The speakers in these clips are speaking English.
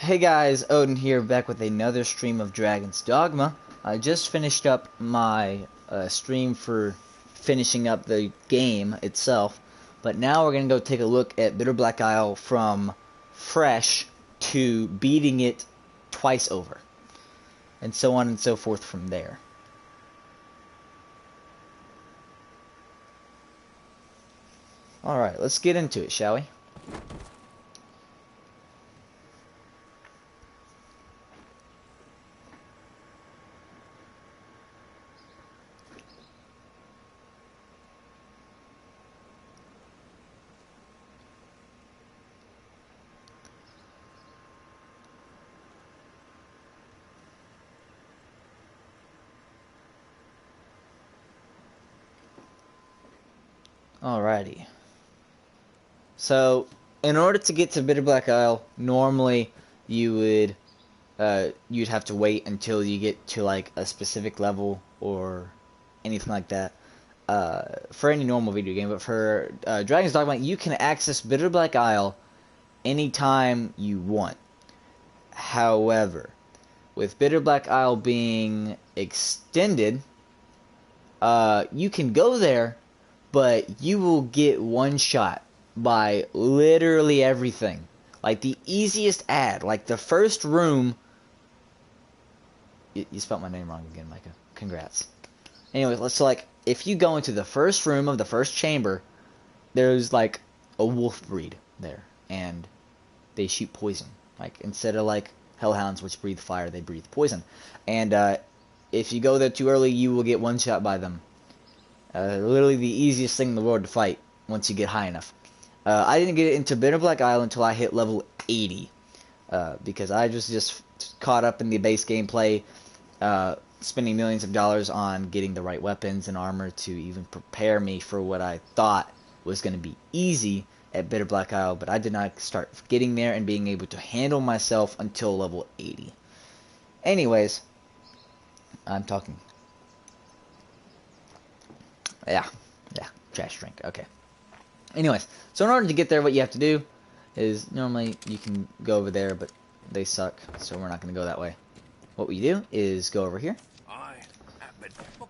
Hey guys, Odin here, back with another stream of Dragon's Dogma. I just finished up my stream for finishing up the game itself, but now we're going to go take a look at Bitterblack Isle from fresh to beating it twice over, and so on and so forth from there. Alright, let's get into it, shall we? Alrighty. So, in order to get to Bitterblack Isle, normally you'd have to wait until you get to like a specific level or anything like that for any normal video game. But for Dragon's Dogma, you can access Bitterblack Isle anytime you want. However, with Bitterblack Isle being extended, you can go there, but you will get one shot by literally everything. Like the easiest ad, like the first room. You spelled my name wrong again, Micah. Congrats. Anyway, so like if you go into the first room of the first chamber, there's like a wolf breed there, and they shoot poison. Like instead of like hellhounds, which breathe fire, they breathe poison. And if you go there too early, you will get one shot by them. Literally the easiest thing in the world to fight once you get high enough. I didn't get into Bitterblack Isle until I hit level 80, because I was just caught up in the base gameplay, spending millions of dollars on getting the right weapons and armor to even prepare me for what I thought was going to be easy at Bitterblack Isle, but I did not start getting there and being able to handle myself until level 80. Anyways, I'm talking. Yeah, trash drink, okay. Anyways, so in order to get there, what you have to do is, normally you can go over there, but they suck, so we're not going to go that way. What we do is go over here,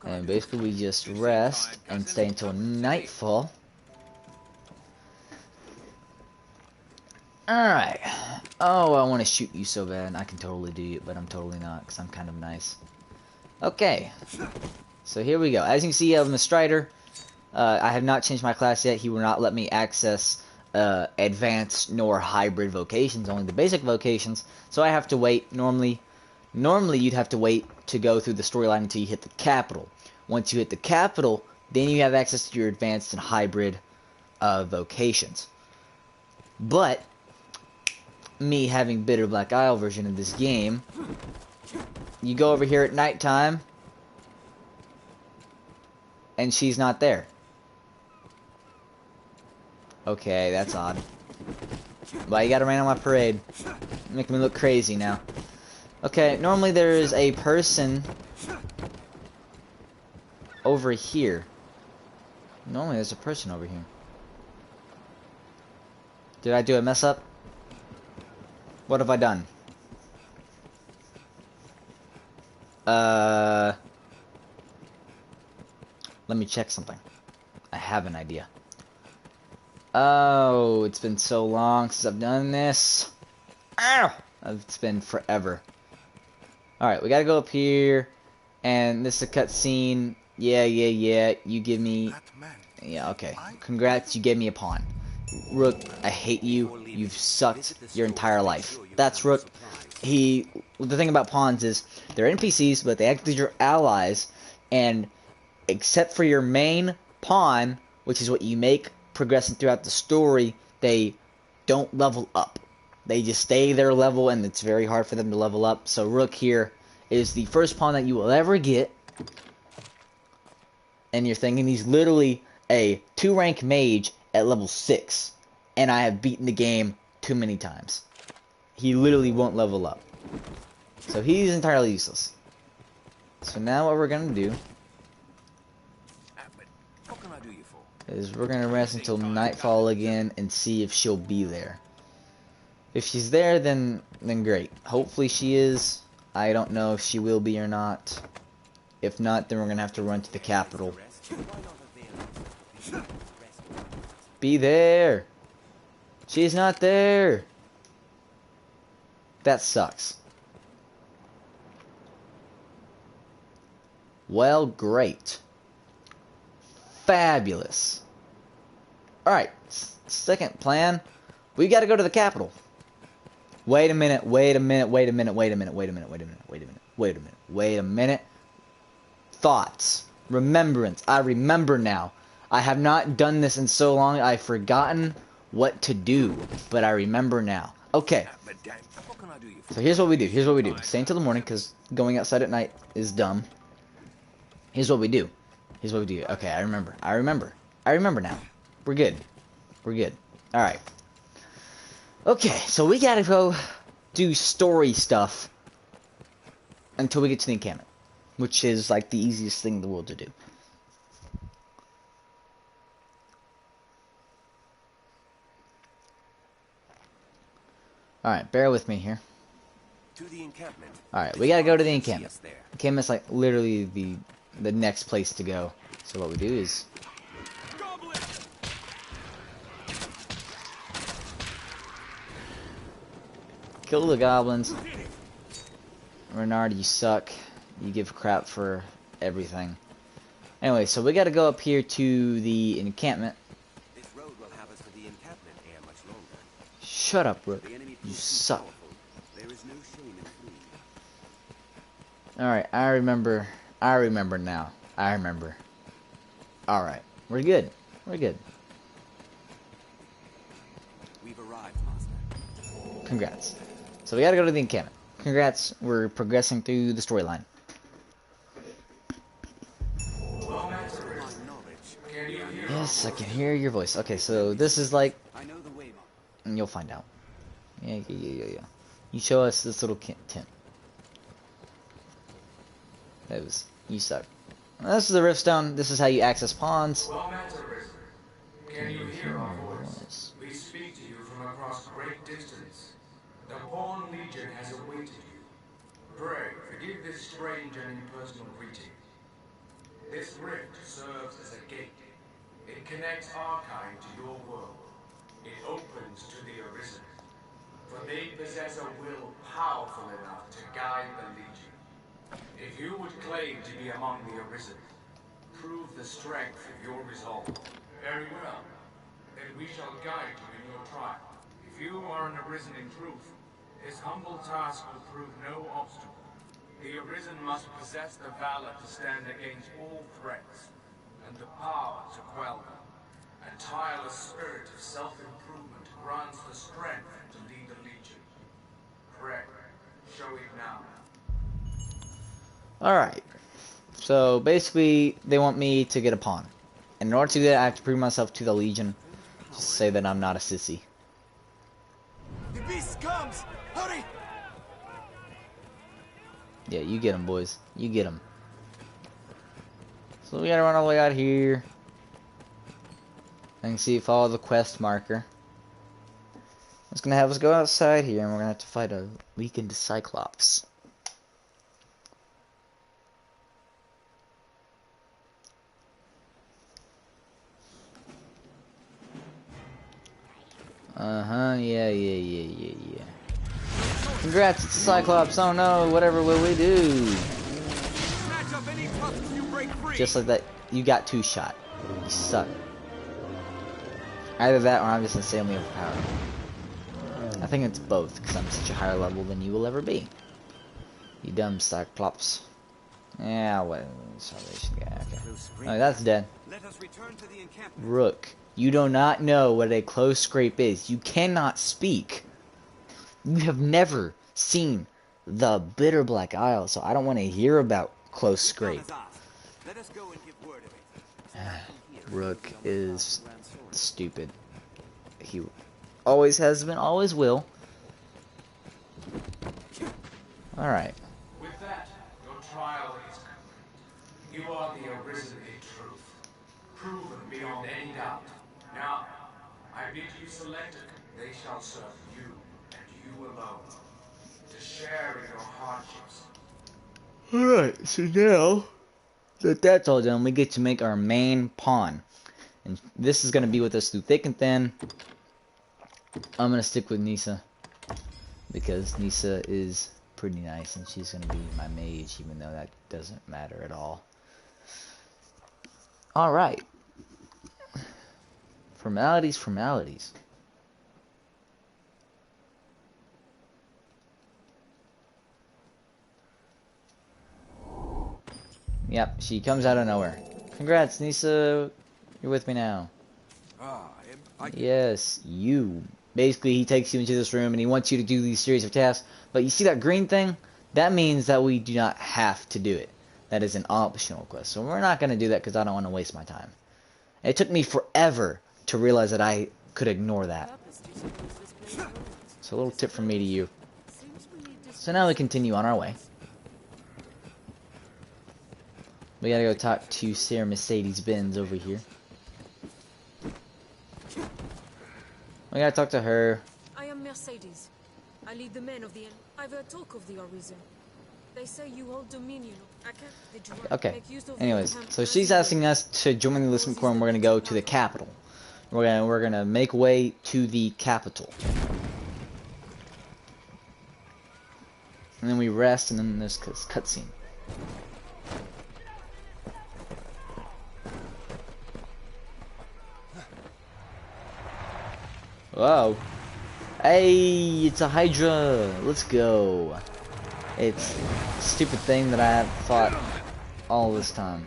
and basically we just rest and stay until nightfall. Alright. Oh, I want to shoot you so bad. I can totally do it, but I'm totally not, because I'm kind of nice. Okay. So here we go. As you can see, I'm a Strider. I have not changed my class yet. He will not let me access advanced nor hybrid vocations, only the basic vocations. So I have to wait. Normally you'd have to wait to go through the storyline until you hit the capital. Once you hit the capital, then you have access to your advanced and hybrid vocations. But me having Bitterblack Isle version of this game, you go over here at nighttime, and she's not there. Okay, that's odd. But you gotta rain on my parade. Make me look crazy now. Okay, normally there is a person over here. Normally there's a person over here. Did I do a mess up? What have I done? Let me check something. I have an idea. Oh, it's been so long since I've done this. Ow! It's been forever. Alright, we gotta go up here. And this is a cutscene. Yeah. You give me... Yeah, okay. Congrats, you gave me a pawn. Rook, I hate you. You've sucked your entire life. That's Rook. The thing about pawns is, they're NPCs, but they act as your allies. And except for your main pawn, which is what you make progressing throughout the story, they don't level up. They just stay their level, and it's very hard for them to level up. So Rook here is the first pawn that you will ever get. And you're thinking he's literally a 2-rank mage at level 6. And I have beaten the game too many times. He literally won't level up. So he's entirely useless. So now what we're going to do is we're going to rest until nightfall again and see if she'll be there. If she's there, then great. Hopefully she is. I don't know if she will be or not. If not, then we're gonna have to run to the capital. Be there! She's not there! That sucks. Well, great. Fabulous. Alright, second plan. We gotta go to the capital. Wait a minute, wait a minute, wait a minute, wait a minute, wait a minute, wait a minute, wait a minute, wait a minute, wait a minute. Thoughts. Remembrance. I remember now. I have not done this in so long, I've forgotten what to do. But I remember now. Okay. So here's what we do. Here's what we do. Stay until the morning, because going outside at night is dumb. Here's what we do. Here's what we do. Okay, I remember. I remember. I remember now. We're good. We're good. Alright. Okay, so we gotta go do story stuff until we get to the encampment, which is like the easiest thing in the world to do. Alright, bear with me here. To the encampment. Alright, we gotta go to the encampment. Encampment's like literally the next place to go. So what we do is kill the goblins. Renard, you suck. You give crap for everything. Anyway, so we gotta go up here to the encampment. This road will have us to the encampment ere much longer. Shut up, Rook. You suck. There is no shame in fleeing. Alright, I remember now. I remember. Alright, we're good. We're good. We've arrived, Master. Congrats. So we gotta go to the encampment. Congrats, we're progressing through the storyline. Yes, I can hear your voice. Okay, so this is like... I know the way, and you'll find out. Yeah. You show us this little tent. That was... You suck. Well, this is the Riftstone. This is how you access pawns. Can you hear our voice? We speak to you from across great distance. The Pawn Legion has awaited you. Pray, forgive this strange and impersonal greeting. This rift serves as a gate. It connects our kind to your world. It opens to the Arisen. For they possess a will powerful enough to guide the Legion. If you would claim to be among the Arisen, prove the strength of your resolve. Very well. Then we shall guide you in your trial. If you are an Arisen in truth, this humble task will prove no obstacle. The Arisen must possess the valor to stand against all threats, and the power to quell them. A tireless spirit of self-improvement grants the strength to lead the Legion. Pray, show it now. Alright. So basically, they want me to get a pawn. And in order to do that, I have to prove myself to the Legion. Just say that I'm not a sissy. The beast comes! Hurry! Yeah, you get him, boys. You get him. So we gotta run all the way out here. And see, follow the quest marker. It's gonna have us go outside here, and we're gonna have to fight a weakened Cyclops. Yeah. Congrats, it's a Cyclops. Oh no, whatever will we do? Just like that, you got two shot. You suck. Either that or I'm just insanely overpowered. I think it's both, because I'm such a higher level than you will ever be. You dumb Cyclops. Yeah, what? Salvation guy, okay. Oh, that's dead. Let us return to the encampment. Rook, you do not know what a close scrape is. You cannot speak. You have never seen the Bitterblack Isle, so I don't want to hear about close scrape. Let us go and give word of it. Rook is stupid. He always has been, always will. Alright. With that, your trial is complete. You are the Arisen in truth, proven beyond any doubt. Now, I bid you select it. They shall serve you and you alone, to share in your hardships. Alright, so now that that's all done, we get to make our main pawn. And this is going to be with us through thick and thin. I'm going to stick with Nisa, because Nisa is pretty nice, and she's going to be my mage, even though that doesn't matter at all. Alright. Formalities. Yep, she comes out of nowhere. Congrats, Nisa. You're with me now. Yes, you. Basically, he takes you into this room and he wants you to do these series of tasks. But you see that green thing? That means that we do not have to do it. That is an optional quest. So we're not going to do that because I don't want to waste my time. It took me forever to realize that I could ignore that. So a little tip from me to you. So now we continue on our way. We gotta go talk to Sarah Mercedes-Benz over here. We gotta talk to her. I am Mercedes. I lead the men of the... I've heard talk of the Horizon. They say you hold dominion. Okay. Anyways, so she's asking us to join the enlistment corps, and we're gonna go to the capital. We're gonna make way to the capital. And then we rest, and then there's this cutscene. Wow. Hey, it's a Hydra. Let's go. It's a stupid thing that I have fought all this time.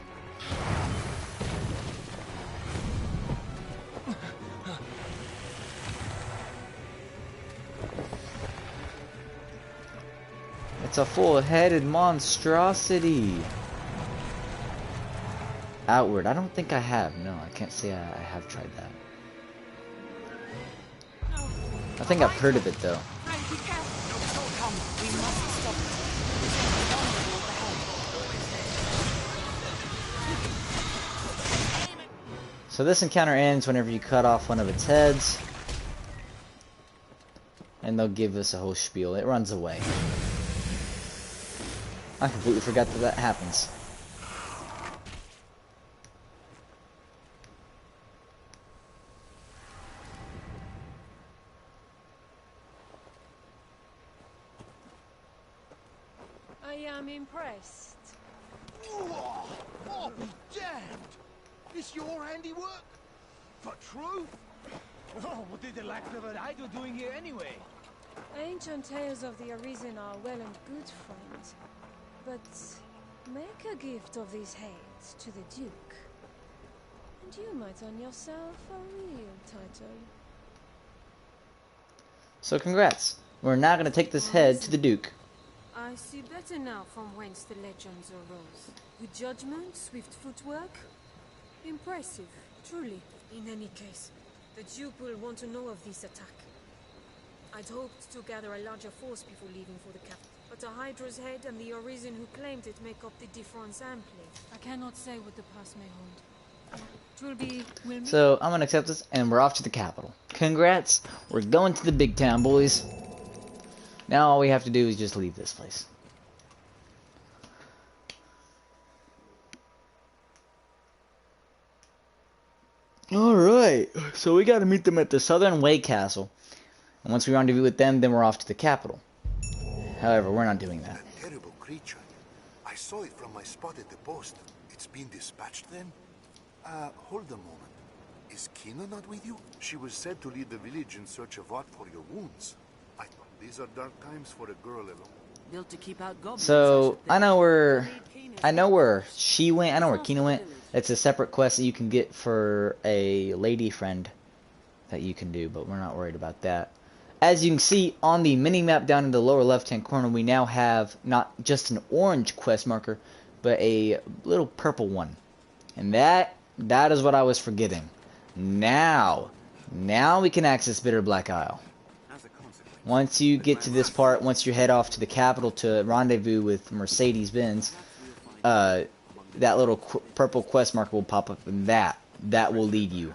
It's a full-headed monstrosity. Outward. I don't think I have. No, I can't say I have tried that. I think I've heard of it though. So this encounter ends whenever you cut off one of its heads. And they'll give us a whole spiel. It runs away. I completely forgot that that happens. I am impressed. Oh, I'll be damned! This your handiwork? For truth? Oh, what did the lack of an idol doing here anyway? Ancient tales of the Arisen are well and good, friend. But make a gift of these heads to the Duke, and you might earn yourself a real title. So congrats. We're now going to take this head to the Duke. I see better now from whence the legends arose. With judgment, swift footwork. Impressive, truly. In any case, the Duke will want to know of this attack. I'd hoped to gather a larger force before leaving for the capital, but a Hydra's head and the Arisen who claimed it make up the difference amply. I cannot say what the past may hold. So I'm gonna accept this, and we're off to the capital. Congrats! We're going to the big town, boys. Now all we have to do is just leave this place. Alright, so we gotta meet them at the Southern Way Castle. And once we rendezvous with them, then we're off to the capital. However, we're not doing that. That terrible creature. I saw it from my spot at the post. It's been dispatched then? Hold a moment. Is Kina not with you? She was said to lead the village in search of art for your wounds. I thought these are dark times for a girl alone. Built to keep out goblins. So I know where she went. I know where Kina went. It's a separate quest that you can get for a lady friend that you can do, but we're not worried about that. As you can see on the mini-map down in the lower left-hand corner, we now have not just an orange quest marker, but a little purple one. And that is what I was forgetting. Now we can access Bitterblack Isle. Once you get to this part, once you head off to the capital to rendezvous with Mercedes-Benz, that little purple quest marker will pop up, and that will lead you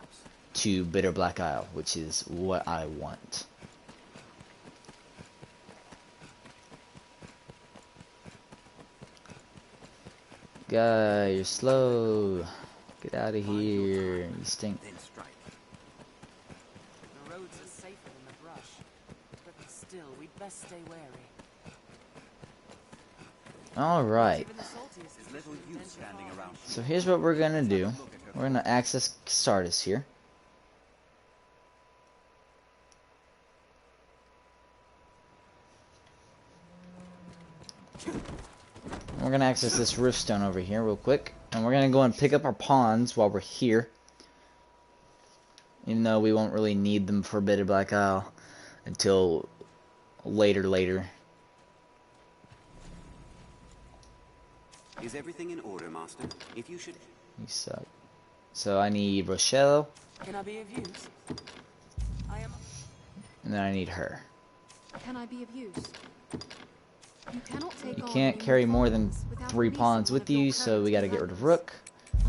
to Bitterblack Isle, which is what I want. guy, you're slow. Get out of here. You stink. Then strike. The roads are safer than the brush, but still, we'd best stay wary. Alright. Even the saltiest There's little use standing around. So here's what we're gonna do. We're gonna access Sardis here. We're gonna access this riftstone over here real quick. And we're gonna go and pick up our pawns while we're here. Even though we won't really need them for Bitterblack Isle until later. Is everything in order, Master? If you should... You suck. So I need Rochelle, Can I be of use? I am. and then I need her. Can I be of use? You cannot take You on can't any carry more than pawns without 3 releasing pawns one with of your you, so we gotta current get rid of companions.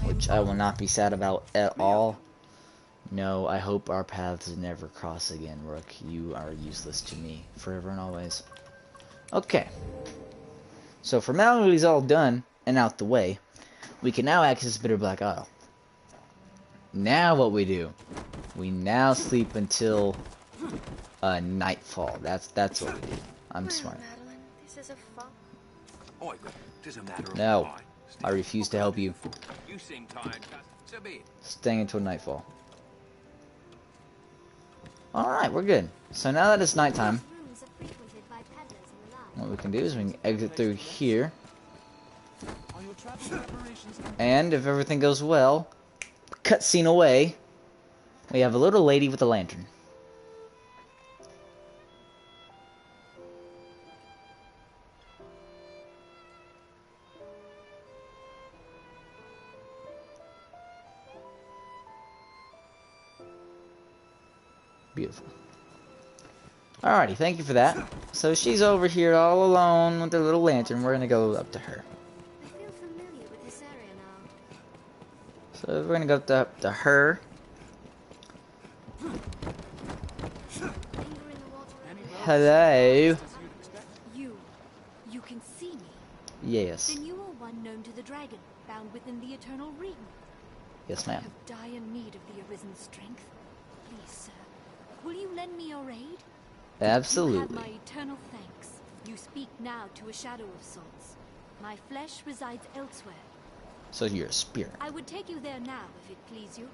Rook, which I will not be sad about at all. No, I hope our paths never cross again, Rook. You are useless to me, forever and always. Okay. So formality's all done and out the way. We can now access Bitterblack Isle. Now what we do? We now sleep until nightfall. That's what we do. I'm smart. Madeline, this is a fun. Oi, tis a matter of No, time. I refuse to help you. You seem tired, so be it. Staying until nightfall. Alright, we're good. So now that it's nighttime, Rooms are frequented by peddlers in the line. what we can do is we can exit through here. Are your travel preparations And if everything goes well, cutscene away, we have a little lady with a lantern. Beautiful. Alrighty, thank you for that. So she's over here all alone with her little lantern. We're gonna go up to her. I feel familiar with this area now. So we're gonna go up to her. Finger in the water. Hello. You can see me. Yes. Then you are one known to the dragon, bound within the eternal ring. Yes, I ma'am. have dire need of the arisen strength. Please, sir, will you lend me your aid? You have Absolutely. my eternal thanks. You speak now to a shadow of sorts. My flesh resides elsewhere. So you're a spirit. I would take you there now, if it please you.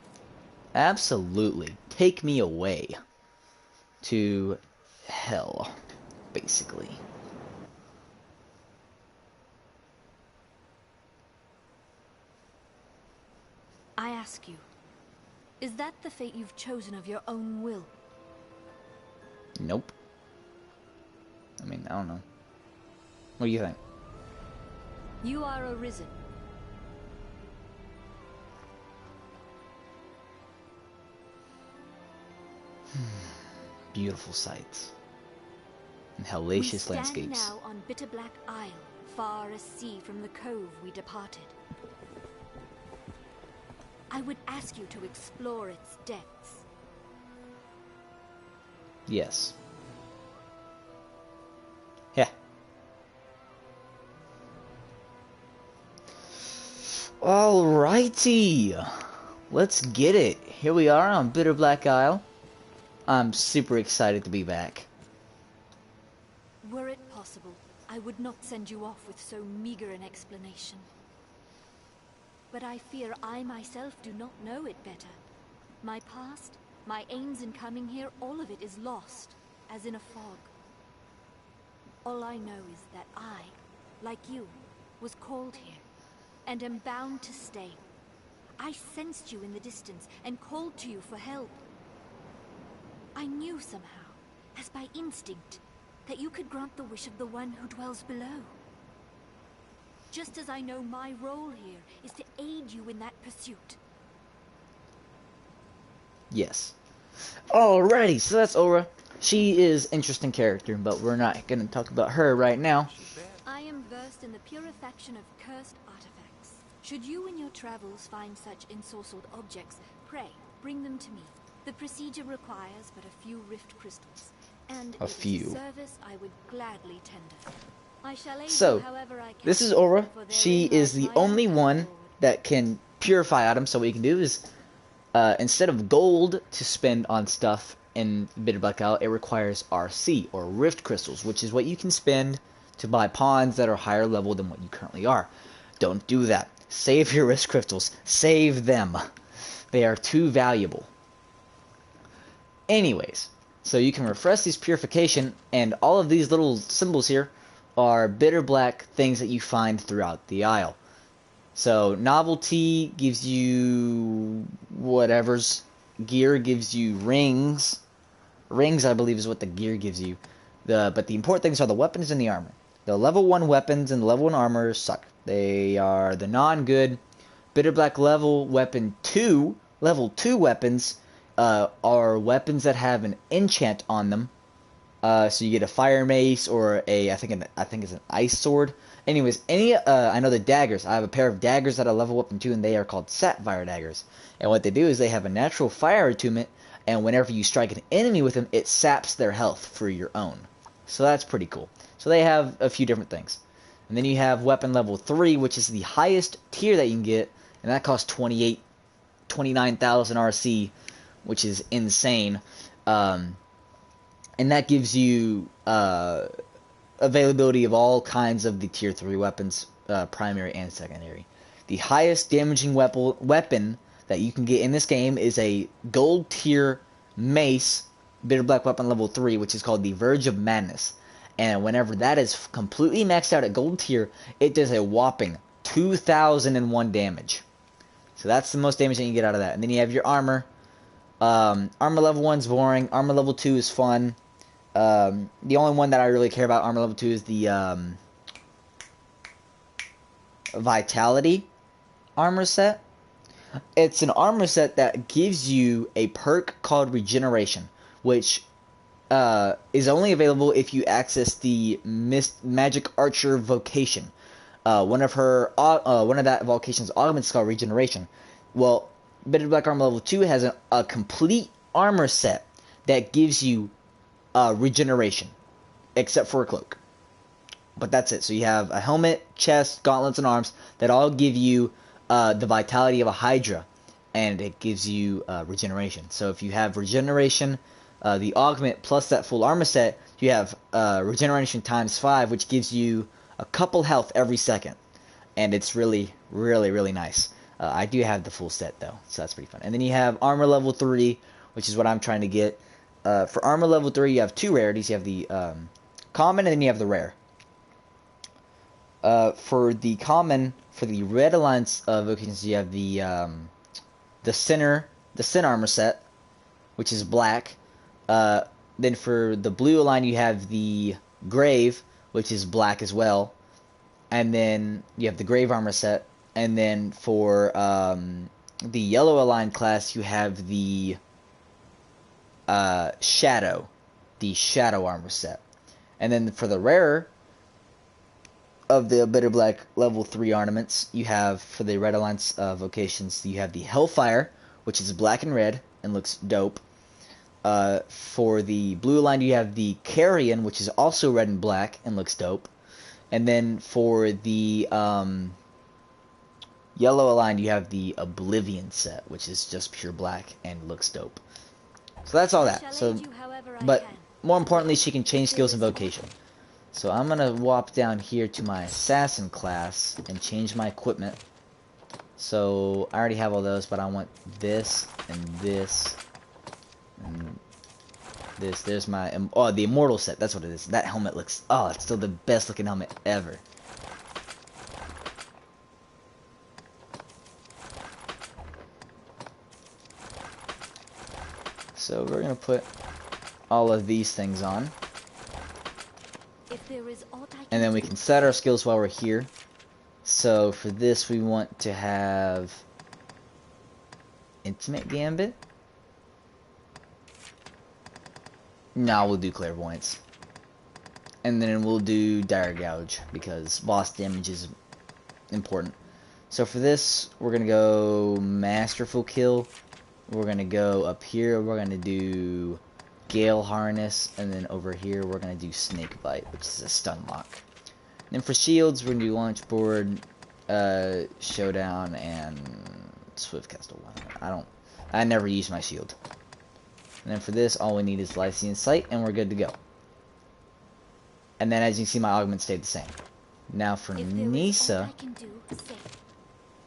Absolutely. Take me away to hell, basically. I ask you, is that the fate you've chosen of your own will? Nope. I mean, I don't know. What do you think? You are arisen. Beautiful sights. And We hellacious stand landscapes. now on Bitterblack Isle, far as sea from the cove we departed. I would ask you to explore its depths. Yes. Yeah. Alrighty. Let's get it. Here we are on Bitterblack Isle. I'm super excited to be back. Were it possible, I would not send you off with so meager an explanation. But I fear I myself do not know it better. My past, my aims in coming here, all of it is lost, as in a fog. All I know is that I, like you, was called here, and am bound to stay. I sensed you in the distance, and called to you for help. I knew somehow, as by instinct, that you could grant the wish of the one who dwells below. Just as I know my role here is to aid you in that pursuit. Yes. Alrighty, so that's Aura. She is an interesting character, but we're not going to talk about her right now. I am versed in the purification of cursed artifacts. Should you in your travels find such ensorcelled objects, pray, bring them to me. The procedure requires but a few rift crystals, and A it is few. a service I would gladly tender. I shall aid So, you however I can, this is Aura. for She therein is lies the my only own one reward. that can purify items. So what you can do is, instead of gold to spend on stuff in Bitterblack Isle, it requires RC, or Rift Crystals, which is what you can spend to buy pawns that are higher level than what you currently are. Don't do that. Save your Rift Crystals. Save them. They are too valuable. Anyways, so you can refresh these purification, and all of these little symbols here are Bitterblack things that you find throughout the Isle. So novelty gives you whatever's, gear gives you rings. Rings, I believe, is what the gear gives you. But the important things are the weapons and the armor. The level 1 weapons and the level 1 armor suck. They are the non-good. Bitterblack level 2 weapons are weapons that have an enchant on them. So you get a fire mace or I think it's an ice sword. Anyways, I know the daggers. I have a pair of daggers that are level weapon 2, and they are called sapphire daggers. And what they do is they have a natural fire attunement, and whenever you strike an enemy with them, it saps their health for your own. So that's pretty cool. So they have a few different things. And then you have weapon level 3, which is the highest tier that you can get, and that costs 29,000 RC, which is insane. And that gives you availability of all kinds of the tier 3 weapons, primary and secondary. The highest damaging weapon that you can get in this game is a gold tier mace, Bitterblack weapon level 3, which is called the Verge of Madness. And whenever that is completely maxed out at gold tier, it does a whopping 2,001 damage. So that's the most damage that you can get out of that. And then you have your armor. Armor level 1 is boring. Armor level 2 is fun. The only one that I really care about armor level 2 is the Vitality armor set. It's an armor set that gives you a perk called Regeneration, which is only available if you access the Magic Archer vocation. One of that vocation's augments is called Regeneration. Well, Bitterblack armor level 2 has a complete armor set that gives you regeneration, except for a cloak. But that's it. So you have a helmet, chest, gauntlets, and arms that all give you the vitality of a Hydra, and it gives you regeneration. So if you have regeneration, the augment plus that full armor set, you have regeneration times 5, which gives you a couple health every second, and it's really, really, really nice. I do have the full set though, so that's pretty fun. And then you have armor level 3, which is what I'm trying to get. For armor level 3, you have 2 rarities. You have the common, and then you have the rare. For the common, for the red alliance vocations, you have the sin armor set, which is black. Then for the blue align, you have the grave, which is black as well. And then you have the grave armor set. And then for the yellow aligned class, you have the shadow armor set. And then for the rarer of the Bitterblack level 3 ornaments, you have, for the red alliance vocations, you have the Hellfire, which is black and red and looks dope. For the blue line, you have the Carrion, which is also red and black and looks dope. And then for the yellow aligned, you have the Oblivion set, which is just pure black and looks dope. So that's all that. So, but more importantly, she can change skills and vocation. So I'm gonna walk down here to my assassin class and change my equipment. So I already have all those, but I want this and this and this. There's my the immortal set. That's what it is. That helmet looks it's still the best looking helmet ever. So we're gonna put all of these things on. And then we can set our skills while we're here. So for this, we want to have Intimate Gambit. No, we'll do Clairvoyance. And then we'll do Dire Gouge, because boss damage is important. So for this, we're going to go Masterful Kill. We're going to go up here, we're going to do Gale Harness, and then over here we're going to do Snake Bite, which is a stun lock. And for shields, we're gonna do launch board, showdown, and swift castle. I never use my shield. And then for this, all we need is Lycian Sight, and we're good to go. And then, as you can see, my augment stayed the same. Now for Nisa,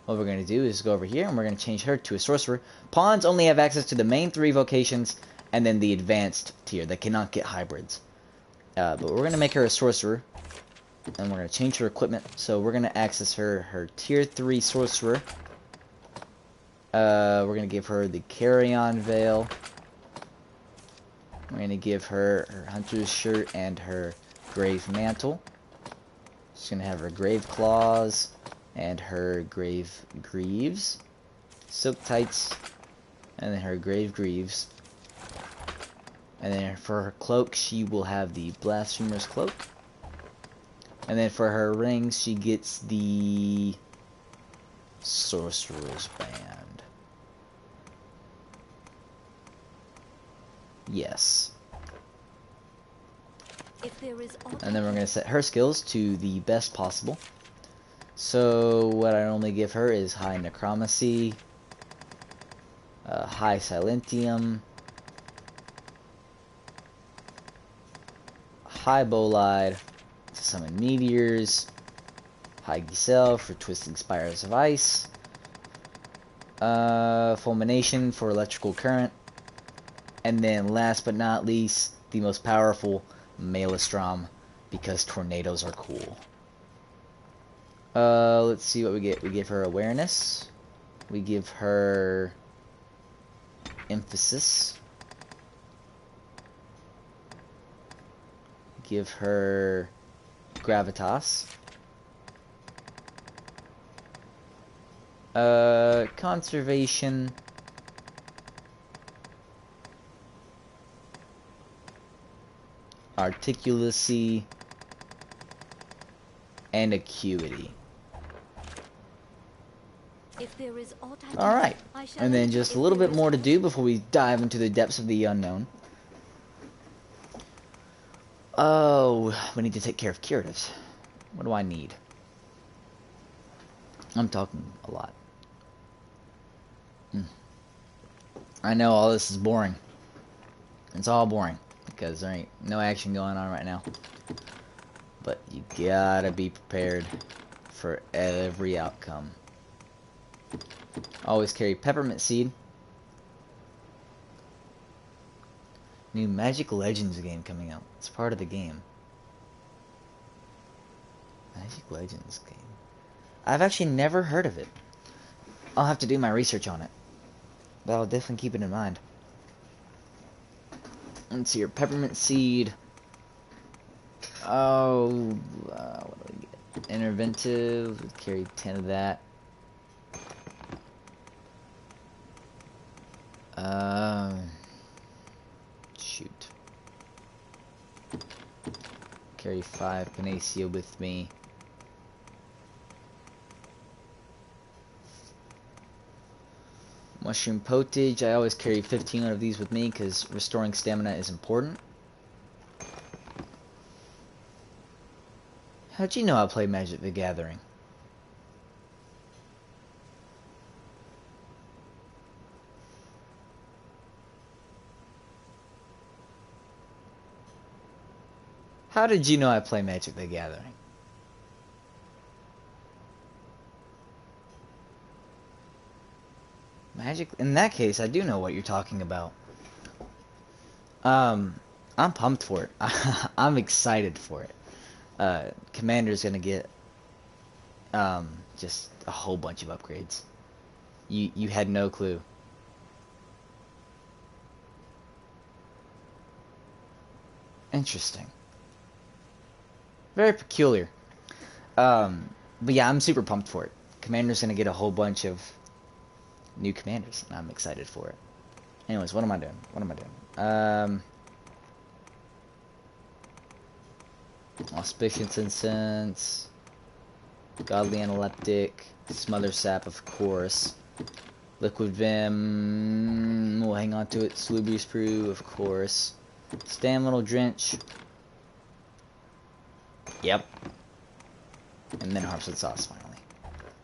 what we're going to do is go over here, and we're going to change her to a sorcerer. Pawns only have access to the main 3 vocations, and then the advanced tier. They cannot get hybrids. But we're going to make her a sorcerer, and we're going to change her equipment. So we're going to access her tier 3 sorcerer. We're going to give her the Carrion Veil. We're going to give her her hunter's shirt and her grave mantle. She's going to have her grave claws and her grave greaves. Silk tights and then her grave greaves. And then for her cloak, she will have the blasphemer's cloak. And then for her rings, she gets the sorcerer's band. Yes. And then we're going to set her skills to the best possible. So what I normally give her is high necromancy, high silentium, high bolide to summon meteors, high giselle for twisting spires of ice, fulmination for electrical current, and then last but not least, the most powerful, Maelstrom, because tornadoes are cool. Let's see what we get. We give her awareness. We give her emphasis. Give her gravitas. Conservation. Articulacy, and acuity. Alright, and then just a little bit more to do before we dive into the depths of the unknown. Oh, we need to take care of curatives. What do I need? I'm talking a lot. I know all this is boring. It's all boring. Because there ain't no action going on right now. But you gotta be prepared for every outcome. Always carry peppermint seed. New Magic Legends game coming out. It's part of the game. Magic Legends game. I've actually never heard of it. I'll have to do my research on it. But I'll definitely keep it in mind. Let's see here, peppermint seed. Oh, what do we get? Interventive. We'll carry 10 of that. Shoot. Carry 5 Panacea with me. Mushroom Potage, I always carry 15 of these with me because restoring stamina is important. How'd you know I play Magic the Gathering? How did you know I play Magic the Gathering? Magic? In that case, I do know what you're talking about. I'm pumped for it. I'm excited for it. Commander's gonna get just a whole bunch of upgrades. You had no clue. Interesting. Very peculiar. But yeah, I'm super pumped for it. Commander's gonna get a whole bunch of new commanders, and I'm excited for it. Anyways, what am I doing? Auspicious Incense, Godly Analeptic, Smother Sap, of course. Liquid Vim, we'll hang on to it. Salubrious Brew, of course. Staminal Drench. Yep. And then harvest sauce, finally.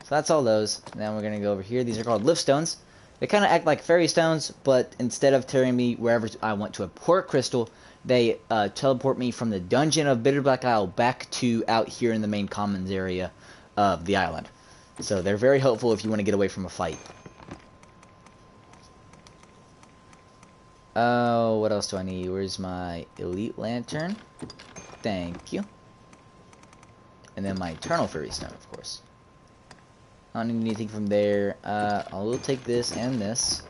So that's all those. Then we're going to go over here. These are called lift stones. They kind of act like fairy stones, but instead of carrying me wherever I want to a port crystal, they teleport me from the dungeon of Bitterblack Isle back to out here in the main commons area of the island. So they're very helpful if you want to get away from a fight. Oh, what else do I need? Where's my elite lantern? Thank you. And then my eternal fairy stone, of course. I don't need anything from there. I will take this and this.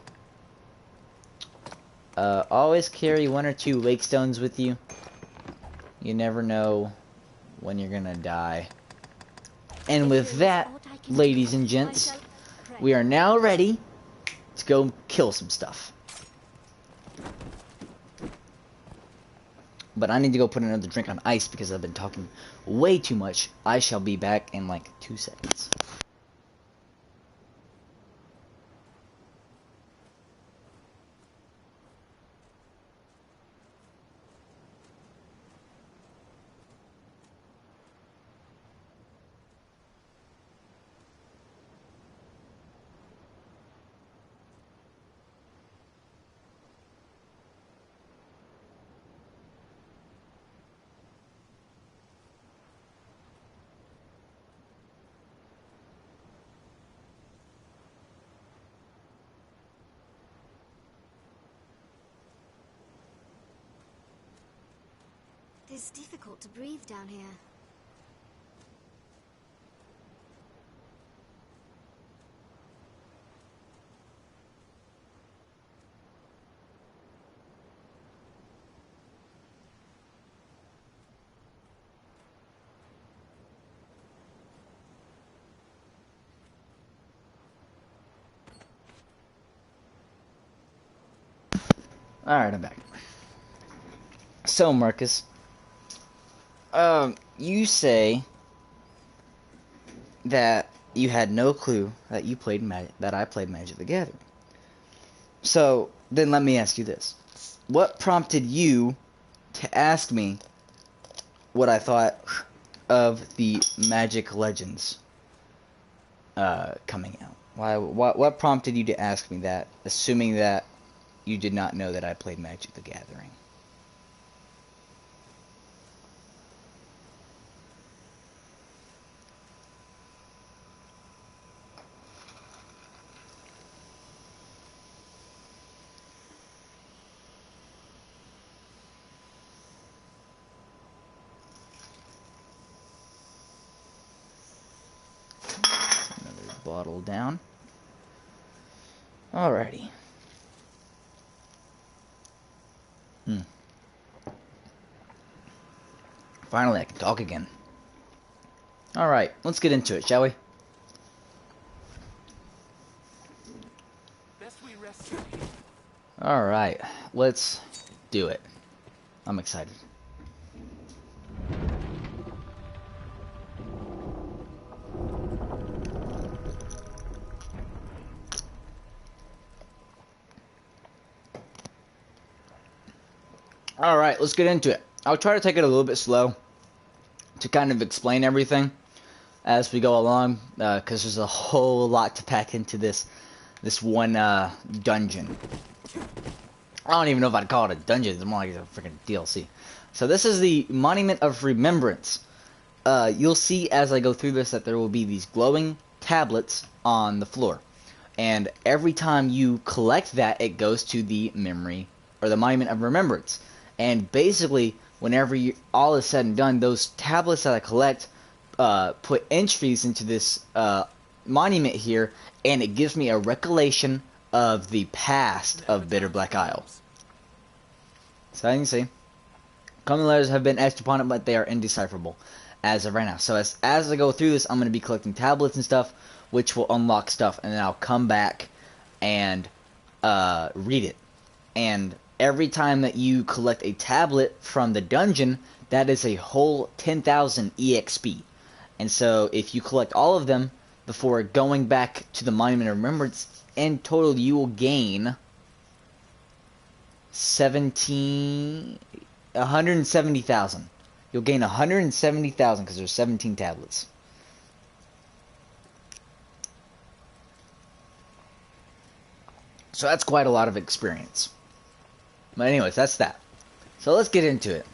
Always carry 1 or 2 wake stones with you. You never know when you're gonna die. And with that, ladies and gents, we are now ready to go kill some stuff. But I need to go put another drink on ice because I've been talking way too much. I shall be back in like 2 seconds. It is difficult to breathe down here. Alright, I'm back. So, Marcus, you say that you had no clue that you played that I played Magic the Gathering. So, then let me ask you this. What prompted you to ask me what I thought of the Magic Legends coming out? What prompted you to ask me that, assuming that you did not know that I played Magic the Gathering? Another bottle down. Alrighty. Finally, I can talk again. Alright, let's get into it, shall we? Alright, let's do it. I'm excited. Alright, let's get into it. I'll try to take it a little bit slow to kind of explain everything as we go along, because there's a whole lot to pack into this one dungeon. I don't even know if I'd call it a dungeon. It's more like a freaking DLC. So this is the Monument of Remembrance. You'll see as I go through this that there will be these glowing tablets on the floor. And every time you collect that, it goes to the memory, or the Monument of Remembrance. And basically, whenever all is said and done, those tablets that I collect put entries into this monument here, and it gives me a recollection of the past of Bitterblack Isle. So as you can see, common letters have been etched upon it, but they are indecipherable as of right now. So as I go through this, I'm going to be collecting tablets and stuff, which will unlock stuff, and then I'll come back and read it. And every time that you collect a tablet from the dungeon, that is a whole 10,000 EXP. And so if you collect all of them before going back to the Monument of Remembrance, in total you will gain 170,000. You'll gain 170,000 because there's 17 tablets. So that's quite a lot of experience. But anyways, that's that. So let's get into it.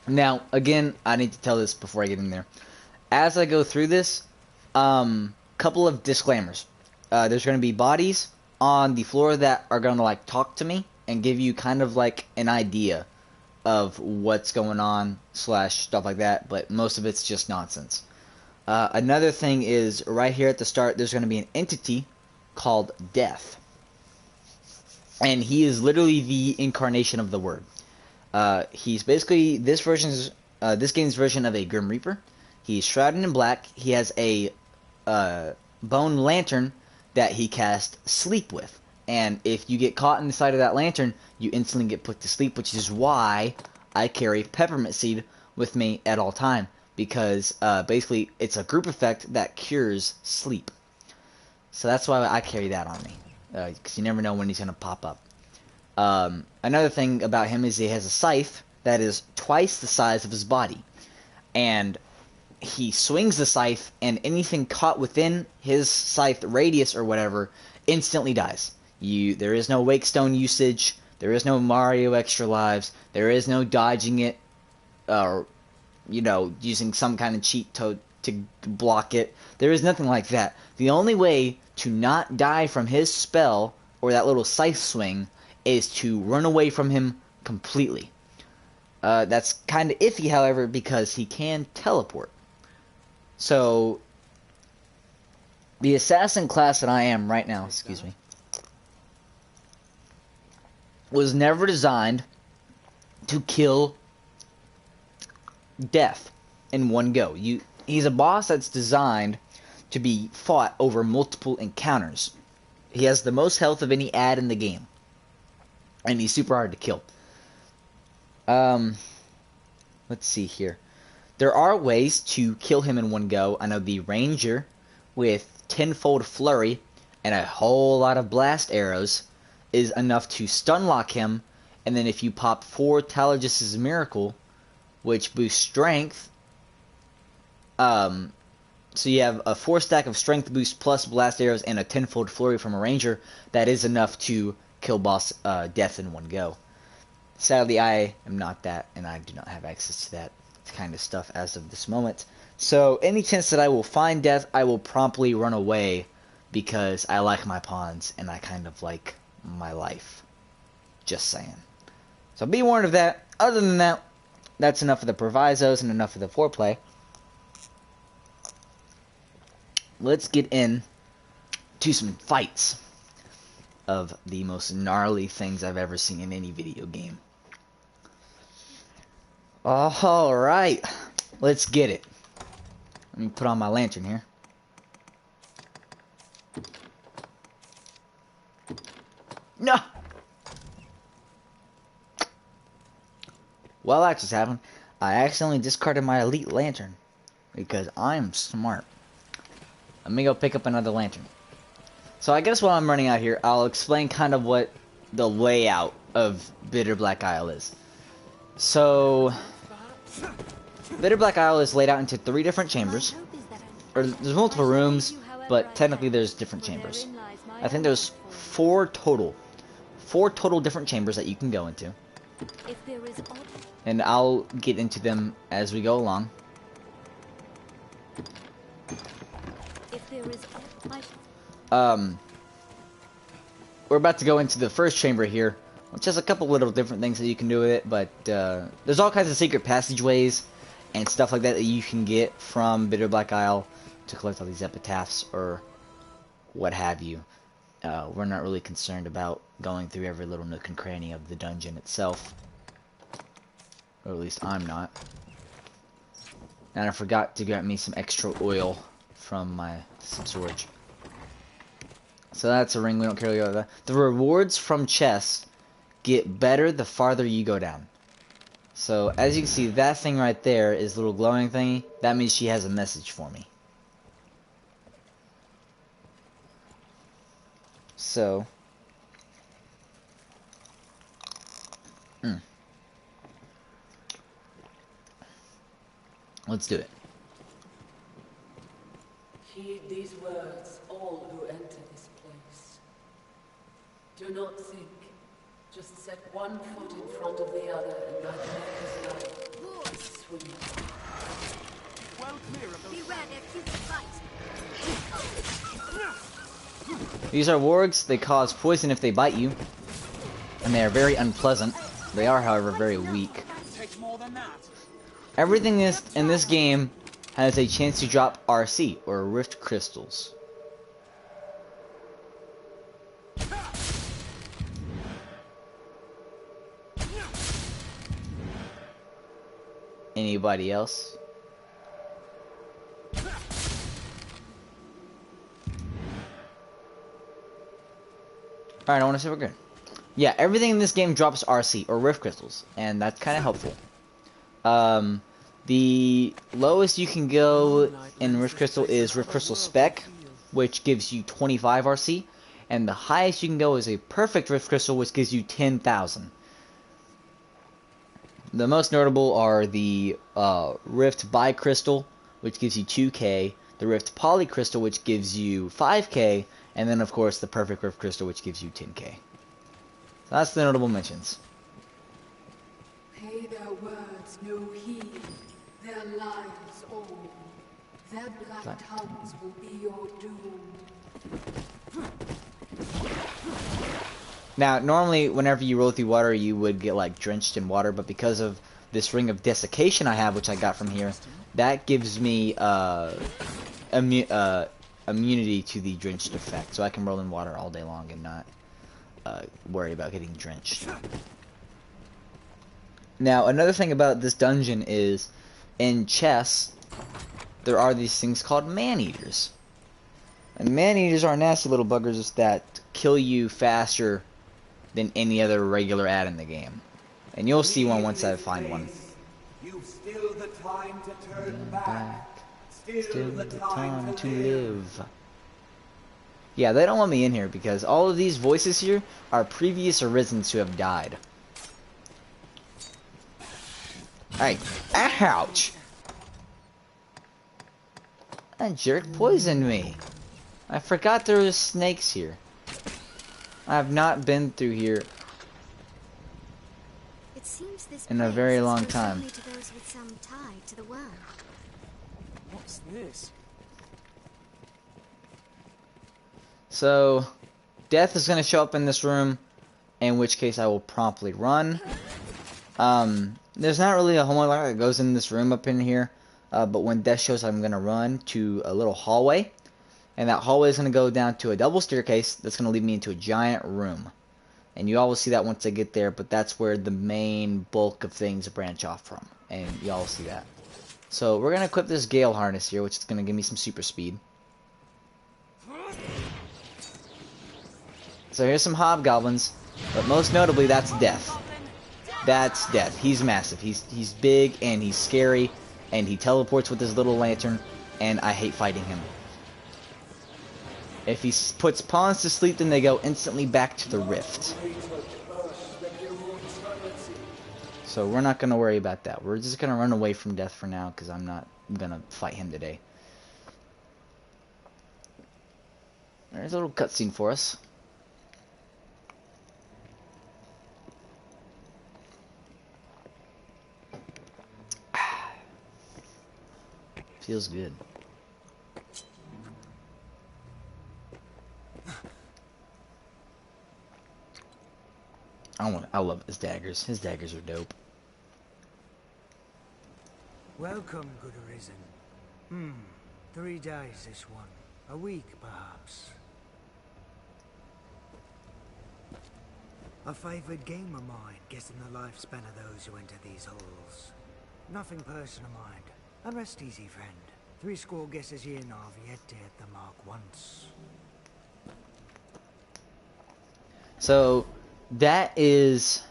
Now, again, I need to tell this before I get in there. As I go through this, couple of disclaimers. There's going to be bodies on the floor that are going to like talk to me and give you kind of like an idea of what's going on / stuff like that, but most of it's just nonsense. Another thing is right here at the start, there's going to be an entity called Death. And he is literally the incarnation of the word. He's basically this game's version of a Grim Reaper. He's shrouded in black. He has a bone lantern that he casts sleep with. And if you get caught inside of that lantern, you instantly get put to sleep, which is why I carry peppermint seed with me at all time. Because basically it's a group effect that cures sleep. So that's why I carry that on me. Because you never know when he's going to pop up. Another thing about him is he has a scythe that is twice the size of his body. And he swings the scythe, and anything caught within his scythe radius or whatever instantly dies. There is no wake stone usage. There is no Mario extra lives. There is no dodging it, or using some kind of cheat to block it. There is nothing like that. The only way to not die from his spell or that little scythe swing is to run away from him completely. That's kind of iffy, however, because he can teleport. So, the assassin class that I am right now, was never designed to kill Death in one go. He's a boss that's designed to be fought over multiple encounters. He has the most health of any ad in the game. And he's super hard to kill. Let's see here. There are ways to kill him in one go. I know the Ranger with tenfold flurry and a whole lot of blast arrows is enough to stun lock him. And then if you pop 4 Taligus's Miracle, which boosts strength, so you have a 4 stack of strength boost plus blast arrows and a tenfold flurry from a Ranger, that is enough to kill boss Death in one go. Sadly, I am not that, and I do not have access to that kind of stuff as of this moment. So, any chance that I will find Death, I will promptly run away, because I like my pawns, and I kind of like my life. Just saying. So be warned of that. Other than that, that's enough of the provisos and enough of the foreplay. Let's get in to some fights of the most gnarly things I've ever seen in any video game. Alright, let's get it. Let me put on my lantern here. No! Well, that just happened. I accidentally discarded my elite lantern. Because I'm smart. Let me go pick up another lantern. So I guess while I'm running out here, I'll explain kind of what the layout of Bitterblack Isle is. So, Bitterblack Isle is laid out into 3 different chambers. Or there's multiple rooms, but technically there's different chambers. I think there's 4 total. 4 total different chambers that you can go into. And I'll get into them as we go along. We're about to go into the first chamber here, which has a couple little different things that you can do with it, but there's all kinds of secret passageways and stuff like that that you can get from Bitterblack Isle to collect all these epitaphs or what have you. We're not really concerned about going through every little nook and cranny of the dungeon itself. Or at least I'm not. And I forgot to get me some extra oil from my storage. So that's a ring, we don't care about that. The rewards from chests get better the farther you go down. So as you can see, that thing right there is a little glowing thingy. That means she has a message for me. So let's do it. Heed these words, all who enter this place. Do not think. Just set one foot in front of the other, and thy death is nigh. Swing. Well clear of those. Beware their cute fight. These are wargs. They cause poison if they bite you, and they are very unpleasant. They are, however, very weak. Takes more than that. Everything in this game has a chance to drop RC, or Rift Crystals. Anybody else? Alright, I want to say we're good. Yeah, everything in this game drops RC, or Rift Crystals, and that's kind of helpful. The lowest you can go in Rift Crystal is Rift Crystal Spec, which gives you 25 RC, and the highest you can go is a Perfect Rift Crystal, which gives you 10,000. The most notable are the Rift Bi-Crystal, which gives you 2k, the Rift Polycrystal, which gives you 5k, and then, of course, the Perfect Rift Crystal, which gives you 10k. So that's the notable mentions. Pay their words no heed, their lives all. Their black tongues will be your doom. Now, normally, whenever you roll through water, you would get, like, drenched in water, but because of this Ring of Desiccation I have, which I got from here, that gives me, immunity to the drenched effect, so I can roll in water all day long and not worry about getting drenched. Now, another thing about this dungeon is, in chess, there are these things called man-eaters. And man-eaters are nasty little buggers that kill you faster than any other regular ad in the game. And you'll see one once I find one. You've still the time to turn back. Still the time to live. Yeah, they don't want me in here because all of these voices here are previous Arisens who have died. Hey, ouch! That jerk poisoned me. I forgot there was snakes here. I have not been through here It seems this in a place very is long closed time. only to those with some tie to the worm. What's this? So, death is going to show up in this room, in which case I will promptly run. There's not really a whole lot that goes in this room up in here, but when death shows, I'm going to run to a little hallway, and that hallway is going to go down to a double staircase that's going to lead me into a giant room. And you all will see that once I get there, but that's where the main bulk of things branch off from, and you all will see that. So, we're going to equip this Gale Harness here, which is going to give me some super speed. So here's some hobgoblins, but most notably that's Death. That's Death. He's massive. He's big and he's scary, and he teleports with his little lantern, and I hate fighting him. If he puts pawns to sleep, then they go instantly back to the rift. So we're not going to worry about that. We're just going to run away from Death for now, because I'm not going to fight him today. There's a little cutscene for us. Feels good. I love his daggers. His daggers are dope. Welcome, good Arisen. 3 days this one. A week, perhaps. A favored game of mine, guessing the lifespan of those who enter these halls. Nothing personal, mind. And rest easy, friend. 70 guesses here now have yet to hit the mark once. So, that is...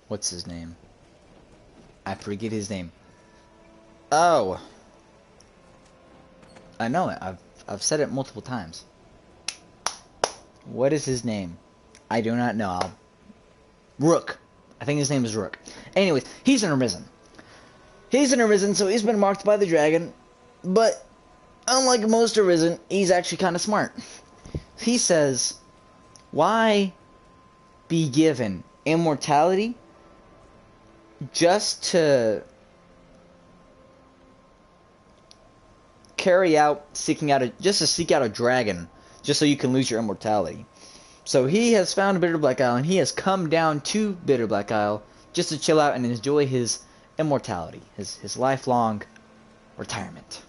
What's his name? I forget his name. Oh! I know it. I've said it multiple times. What is his name? I do not know. Rook. I think his name is Rook. Anyways, he's an Arisen. He's an Arisen, so he's been marked by the dragon. But, unlike most Arisen, he's actually kind of smart. He says, Why be given immortality just to carry out seek out a dragon, just so you can lose your immortality? So he has found Bitterblack Isle, and he has come down to Bitterblack Isle just to chill out and enjoy his immortality, his lifelong retirement.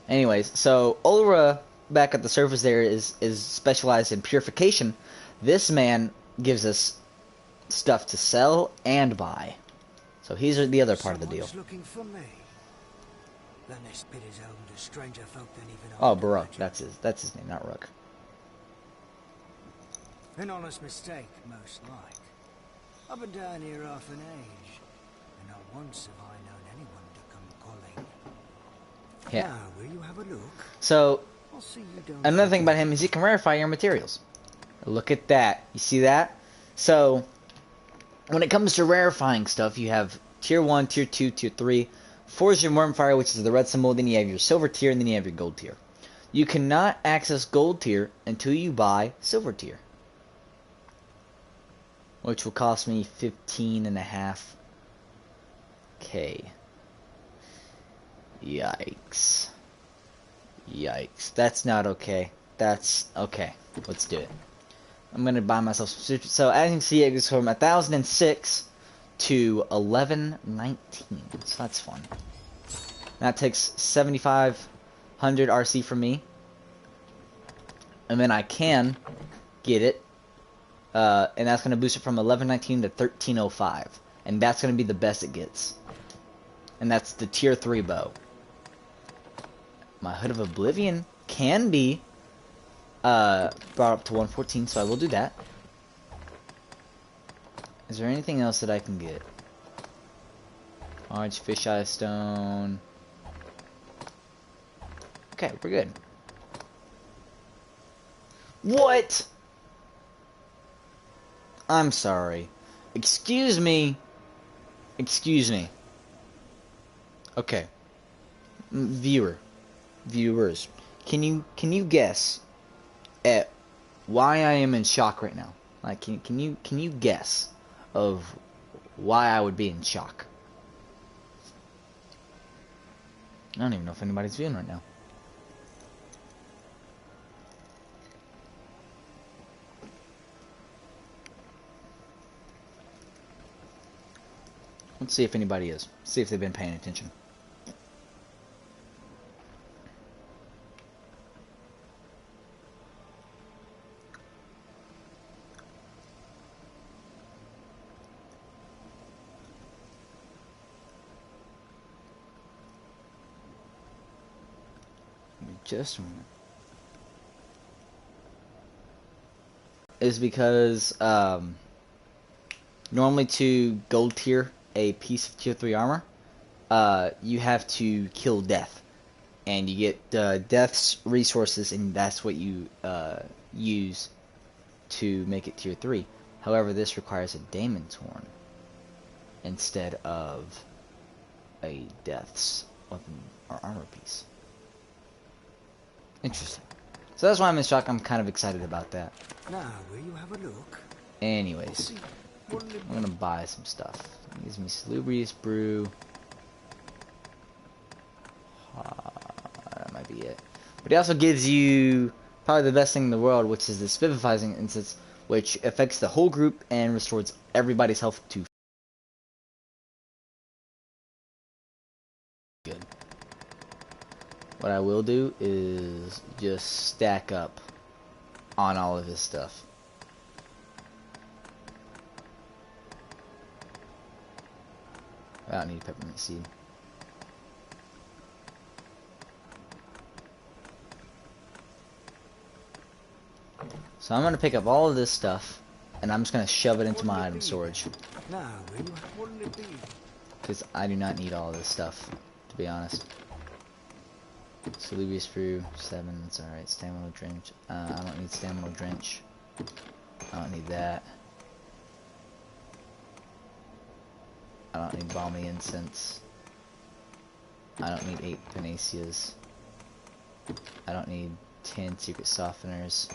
Anyways, so Ulra back at the surface there is specialized in purification. This man gives us stuff to sell and buy. So he's the other part of the deal. Looking for me. Then this bit is home to stranger folk than even Oh, Baruch, that's his name, not Rook. An honest mistake, most like. I've been down here half an age, and not once have I known anyone to come calling. Yeah. Now, will you have a look? So, I'll see you don't another thing about him is he can rarefy your materials. Look at that. You see that? So, when it comes to rarefying stuff, you have Tier 1, Tier 2, Tier 3. 4 is your Wormfire, which is the red symbol. Then you have your Silver Tier, and then you have your Gold Tier. You cannot access Gold Tier until you buy Silver Tier, which will cost me 15.5K. Yikes. Yikes. That's not okay. That's okay. Let's do it. I'm gonna buy myself some. So as you can see, it goes from 1006 to 1119. So that's fun. That takes 7,500 RC from me, and then I can get it. And that's going to boost it from 1119 to 1305. And that's going to be the best it gets. And that's the Tier 3 bow. My Hood of Oblivion can be brought up to 114, so I will do that. Is there anything else that I can get? Large fisheye stone. Okay, we're good. What? I'm sorry. Excuse me. Excuse me. Okay. Viewers, can you guess at why I am in shock right now? Like, can you guess of why I would be in shock? I don't even know if anybody's viewing right now. Let's see if anybody is. See if they've been paying attention. Just a moment. Is because normally to gold tier a piece of tier 3 armor, you have to kill death, and you get death's resources, and that's what you use to make it tier 3. However, this requires a Daemon's Horn instead of a death's weapon or armor piece. Interesting. So that's why I'm in shock. I'm kind of excited about that. Now, will you have a look? Anyways, I'm gonna buy some stuff. It gives me Salubrious Brew. That might be it. But it also gives you probably the best thing in the world, which is this Vivifying Instance, which affects the whole group and restores everybody's health to good. What I will do is just stack up on all of his stuff. I don't need peppermint seed. So I'm gonna pick up all of this stuff, and I'm just gonna shove it into my item storage. Now, will you be? Because I do not need all of this stuff, to be honest. Salubrious Brew, 7, that's alright. Stamina Drench. I don't need Stamina Drench. I don't need that. I don't need Balmy Incense. I don't need 8 Panaceas. I don't need 10 Secret Softeners.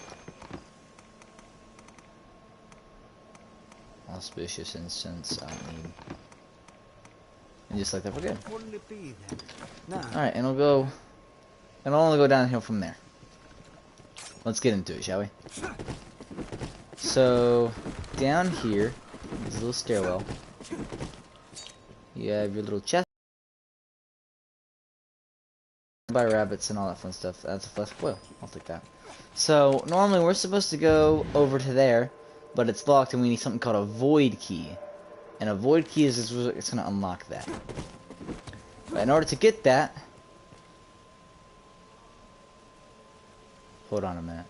Auspicious incense. I need. And just like that, we're good. Wouldn't it be then? No. Alright, and we'll go. And I'll only go downhill from there. Let's get into it, shall we? So, down here, there's a little stairwell. You have your little chest. By rabbits and all that fun stuff. That's a flesh whale. I'll take that. So, normally we're supposed to go over to there, but it's locked and we need something called a void key. And a void key is it's going to unlock that. But in order to get that... Hold on a minute.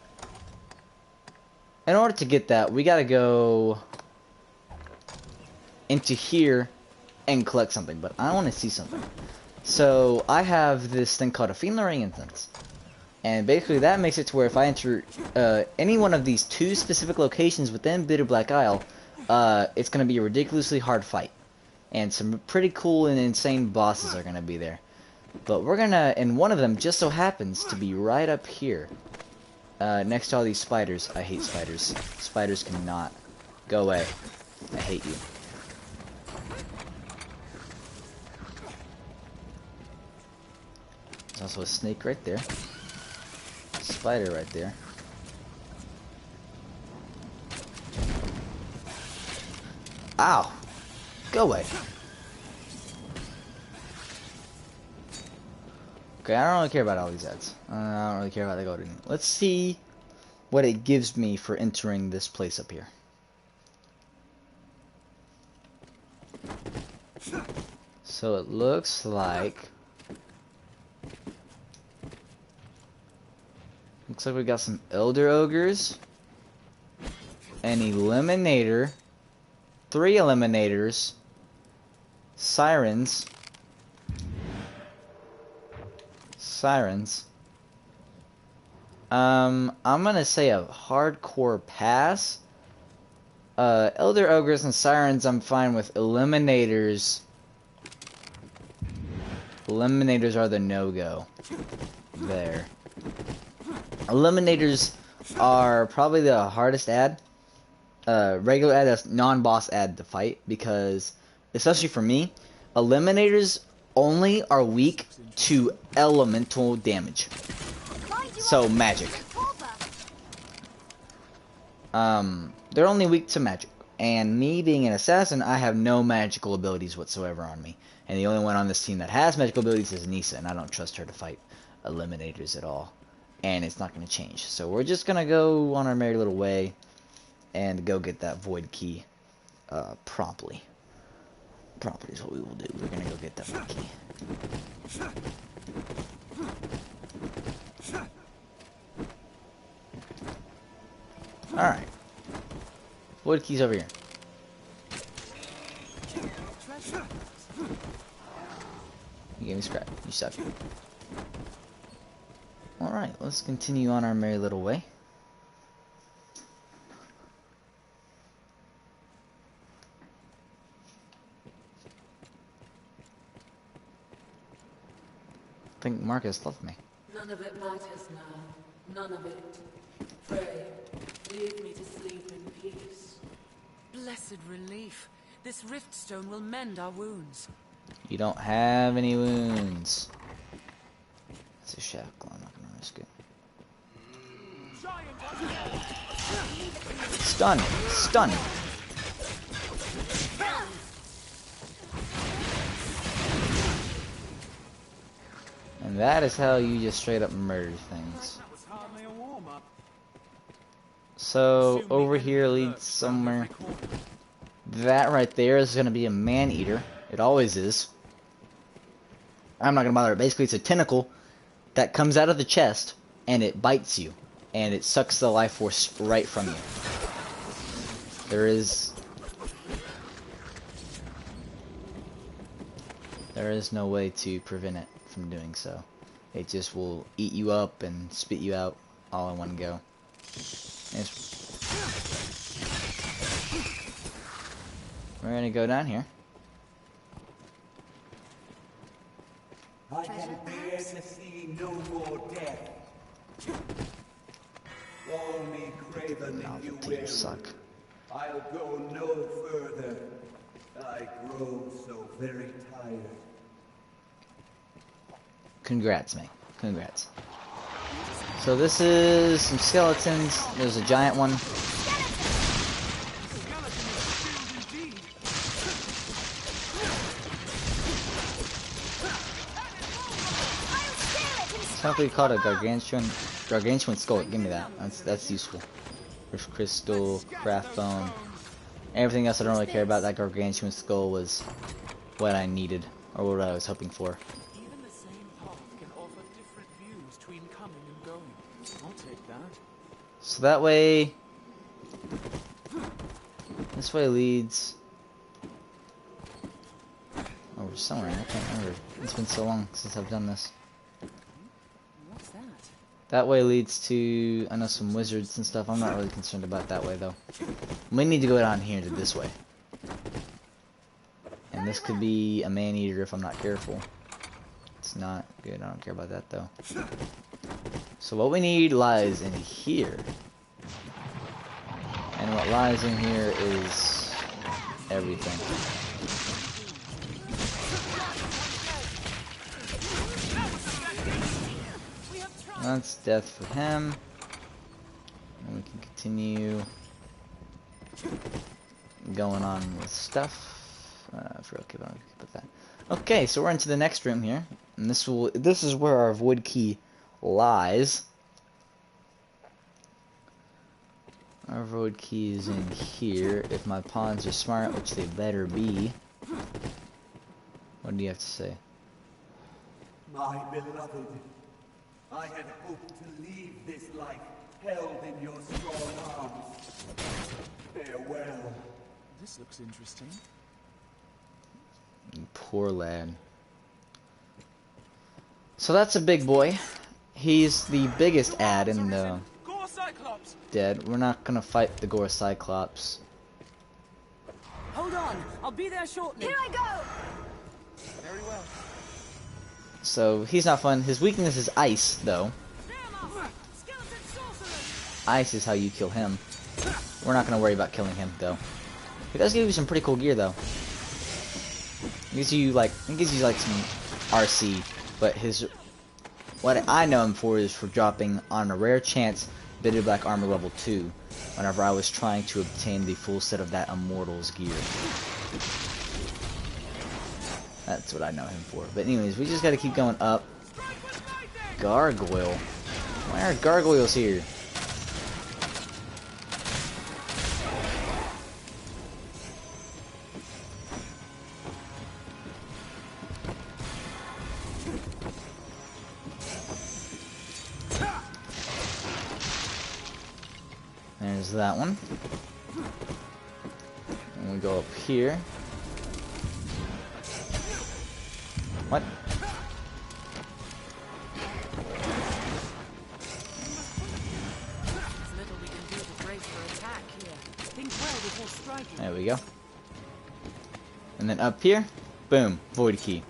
In order to get that, we got to go into here and collect something. But I want to see something. So, I have this thing called a Fiendling Instance. And basically that makes it to where if I enter any one of these 2 specific locations within Bitterblack Isle, it's going to be a ridiculously hard fight. And some pretty cool and insane bosses are going to be there. But we're going to, and one of them just so happens to be right up here. Next to all these spiders. I hate spiders. Spiders cannot go away. I hate you. There's also a snake right there. Spider right there. Ow! Go away. Okay, I don't really care about all these ads. I don't really care about the golden. Let's see what it gives me for entering this place up here. So it looks like... Looks like we got some Elder Ogres, an Eliminator, 3 Eliminators, Sirens, I'm gonna say a hardcore pass. Elder Ogres and Sirens I'm fine with. Eliminators are the no-go. There. Eliminators are probably the hardest ad. Regular ad, that's non-boss ad to fight, because, especially for me, Eliminators only are weak to elemental damage. So, magic. They're only weak to magic. And me being an assassin, I have no magical abilities whatsoever on me. And the only one on this team that has magical abilities is Nisa, and I don't trust her to fight Eliminators at all. And it's not going to change. So we're just going to go on our merry little way and go get that void key promptly. Promptly is what we will do. We're going to go get that void key. Alright. Void key's over here. You gave me scrap. You suck. Alright, let's continue on our merry little way. I think Marcus left me. None of it matters now. None of it. Pray, leave me to sleep in peace. Blessed relief. This rift stone will mend our wounds. You don't have any wounds. It's a shackle. I'm not gonna risk it. Stun! Stun! And that is how you just straight up murder things. So, over here leads somewhere. That right there is going to be a man-eater. It always is. I'm not going to bother. Basically, it's a tentacle that comes out of the chest, and it bites you. And it sucks the life force right from you. There is no way to prevent it from doing so. It just will eat you up and spit you out all in one go. We're gonna go down here. I can bear to see no more death. Call me craven if you will. Suck. I'll go no further. I grow so very tired. Congrats, mate. Congrats. So this is some skeletons. There's a giant one. Something called a gargantuan skull. Give me that. That's useful. There's crystal, craft bone. Everything else I don't really care about. That gargantuan skull was what I needed, or what I was hoping for. Even the same path can offer different views between coming and going. I'll take that. So that way, this way leads over somewhere. I can't remember. It's been so long since I've done this. What's that? That way leads to, I know, some wizards and stuff. I'm not really concerned about that way though. We need to go down here to this way. And this could be a man-eater if I'm not careful. It's not good. I don't care about that though. So what we need lies in here. And what lies in here is everything. That's death for him. And we can continue going on with stuff. I forgot to put that. Okay, so we're into the next room here, and this is where our void key lies. Our void key is in here. If my pawns are smart, which they better be. What do you have to say? My beloved, I had hoped to leave this life held in your strong arms. Farewell. This looks interesting. Poor lad. So that's a big boy. He's the biggest ad in the dead. We're not gonna fight the Gore Cyclops. Hold on, I'll be there shortly. Here I go! Very well. So he's not fun. His weakness is ice, though. Ice is how you kill him. We're not gonna worry about killing him, though. He does give you some pretty cool gear, though. He gives you like some RC, but what I know him for is for dropping on a rare chance Bitterblack armor level 2 whenever I was trying to obtain the full set of that Immortals gear. That's what I know him for. But anyways, we just gotta keep going up. Gargoyle. Why are gargoyles here? There's that one. And we go up here. What? There we go. And then up here, boom, void key.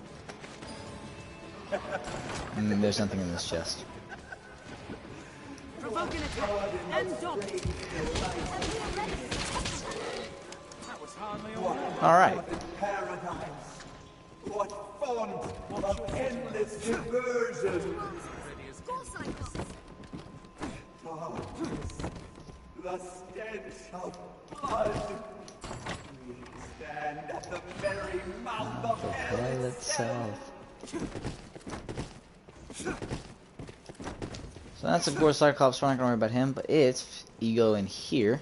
And then there's nothing in this chest. Provoking attack and dodge. That was hardly all right. What font of endless diversion! The stench of blood! We stand at the very mouth of hell itself! So that's a Gore Cyclops, we're not gonna worry about him, but it's Ego in here.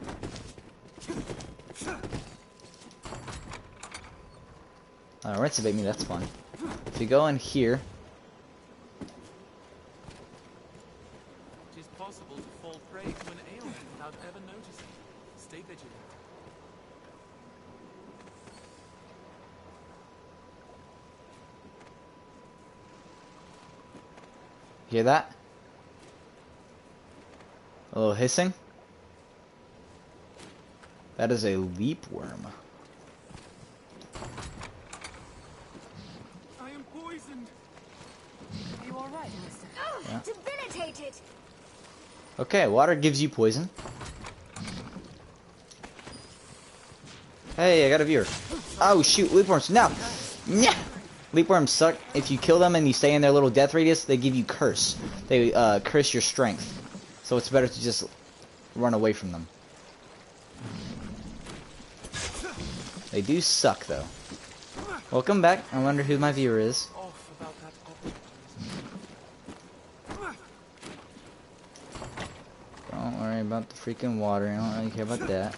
Rinsabate me, that's fun. If you go in here, it is possible to fall prey to an ailment without ever noticing. Stay vigilant. hear that? A little hissing? That is a leap worm. I am poisoned. Are you alright, mister? Yeah. Debilitated! Okay, water gives you poison. Hey, I got a viewer. Oh shoot, leapworms. No! Yeah! Leapworms suck. If you kill them and you stay in their little death radius, they give you curse. They curse your strength. So it's better to just run away from them. They do suck though. Welcome back. I wonder who my viewer is. Don't worry about the freaking water. I don't really care about that.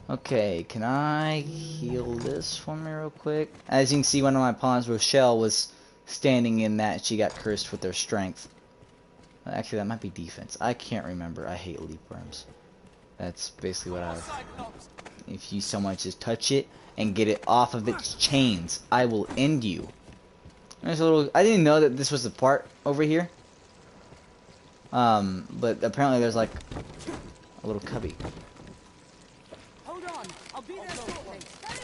Okay, can I heal this for me real quick? As you can see, one of my pawns, Rochelle, was standing in that. She got cursed with their strength. Actually, that might be defense. I can't remember. I hate leapworms. That's basically what I... If you so much as touch it and get it off of its chains, I will end you. There's a little... I didn't know that this was the part over here. But apparently there's like a little cubby. Hold on, I'll be there shortly. Very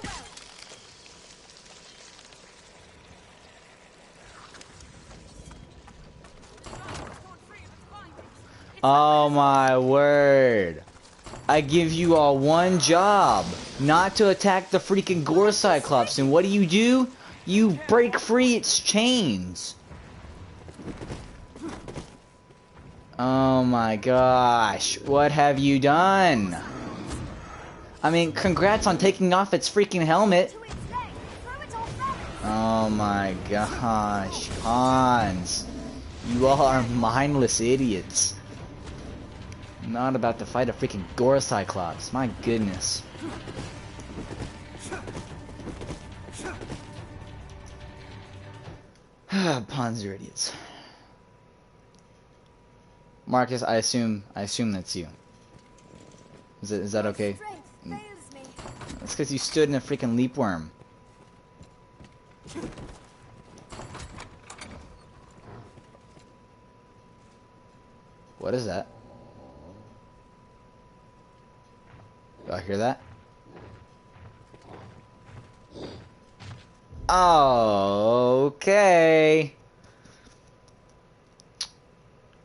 well. Oh my word. I give you all one job. Not to attack the freaking Gore Cyclops. And what do? You break free its chains. Oh my gosh. What have you done? I mean, congrats on taking off its freaking helmet. Oh my gosh. Hans. You all are mindless idiots. I'm not about to fight a freaking Gore Cyclops. My goodness. Pawns are idiots. Marcus, I assume that's you. Is that okay? That's because you stood in a freaking leapworm. What is that? Do I hear that? Okay.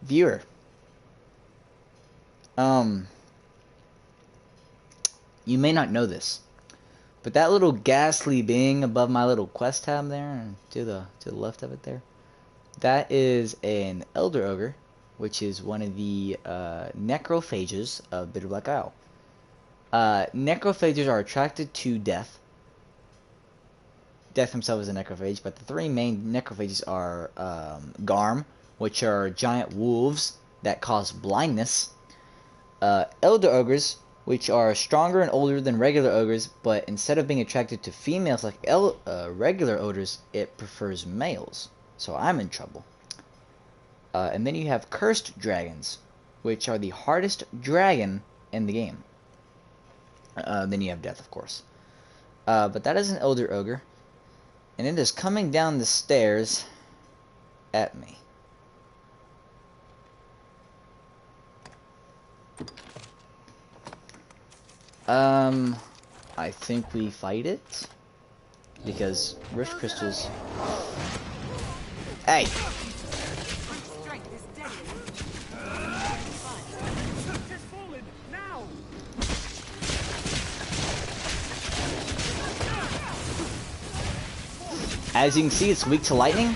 Viewer. You may not know this, but that little ghastly being above my little quest tab there, and to the left of it there, that is an Elder Ogre, which is one of the necrophages of Bitterblack Isle. Necrophages are attracted to death. Death himself is a necrophage, but the three main necrophages are Garm, which are giant wolves that cause blindness. Elder Ogres, which are stronger and older than regular ogres, but instead of being attracted to females like regular ogres, it prefers males. So I'm in trouble. And then you have cursed dragons, which are the hardest dragon in the game. Then you have death, of course. But that is an Elder Ogre. And it is coming down the stairs at me. I think we fight it. Because Rift Crystals... Hey! As you can see, it's weak to lightning.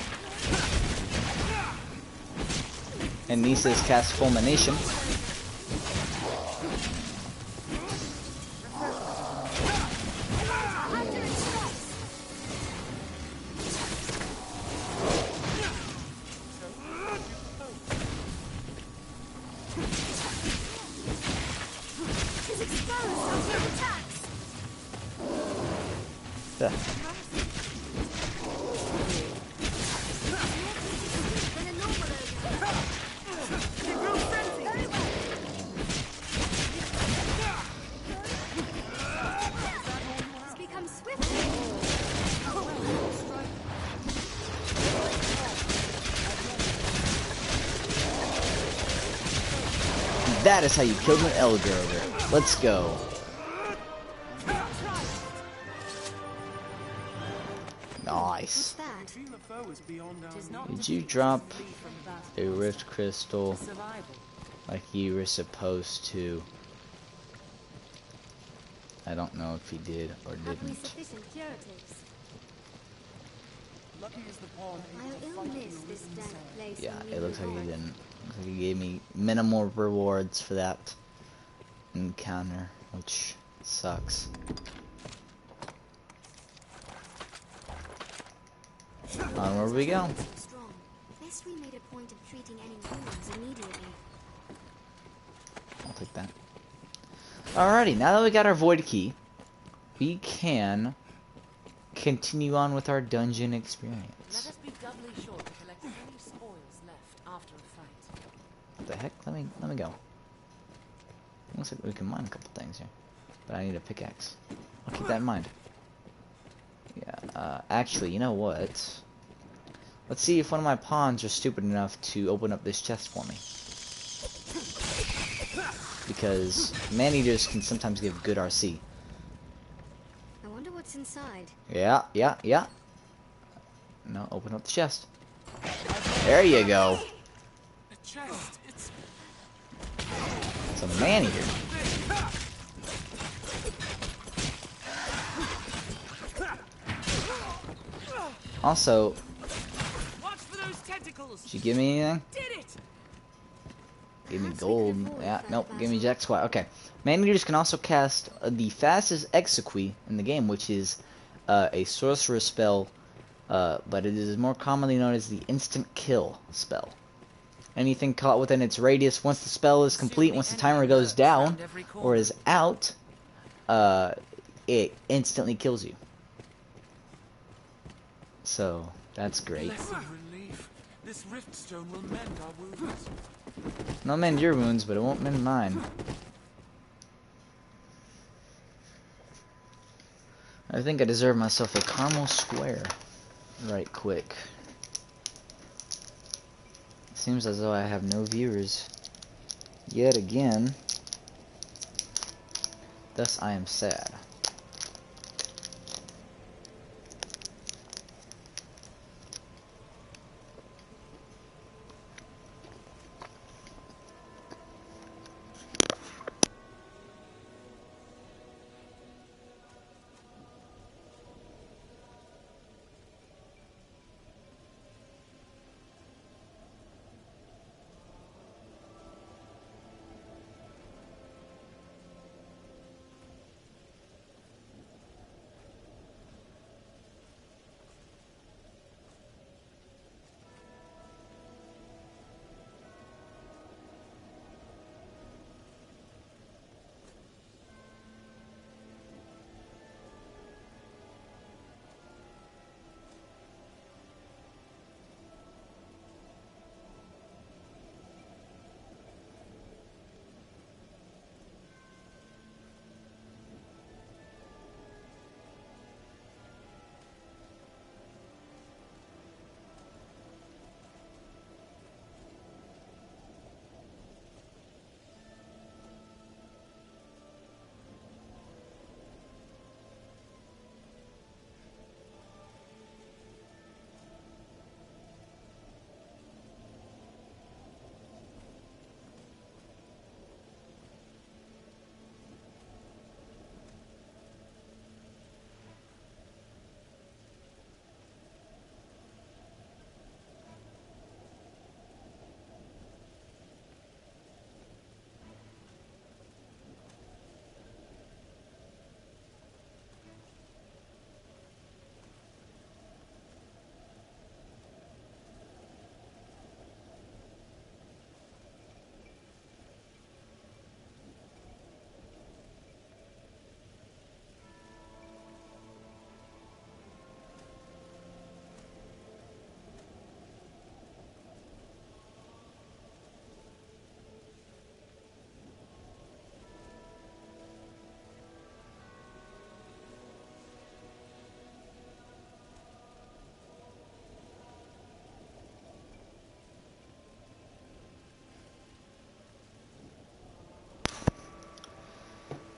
And Nisa's cast Fulmination. That is how you killed an Elder Ogre. Let's go. Nice. Did you drop a Rift Crystal like you were supposed to? I don't know if he did or Have we didn't. sufficient curatives? Lucky is the pawn able to I'll fight ill-miss the this arisen dank sand. place. Yeah, on it looks like he Newbury. didn't. Looks like he gave me minimal rewards for that encounter, which sucks. Onward we go. Strong. Best we made a point of treating any wounds immediately. I'll take that. Alrighty, now that we got our void key, we can continue on with our dungeon Let experience. us be doubly sure to collect any spoils left after a fight. What the heck? Let me go. Looks like we can mine a couple things here, but I need a pickaxe. I'll keep that in mind. Yeah. Actually, you know what? Let's see if one of my pawns are stupid enough to open up this chest for me. Because man-eaters can sometimes give good RC. I wonder what's inside. Yeah. No, open up the chest. There you go. A chest. It's It's a man-eater. Also, watch for those tentacles. did you give me anything? Did it? Give me gold. Yeah, nope. Give me Jack Squat. Okay. Man-eaters can also cast the fastest exequy in the game, which is a sorcerer spell, but it is more commonly known as the instant kill spell. Anything caught within its radius, once the spell is complete, once the timer goes down or is out, it instantly kills you. So that's great. Blessed relief. This rift stone will mend our wounds. It'll mend your wounds, but it won't mend mine. I think I deserve myself a caramel square right quick. Seems as though I have no viewers yet again. Thus I am sad.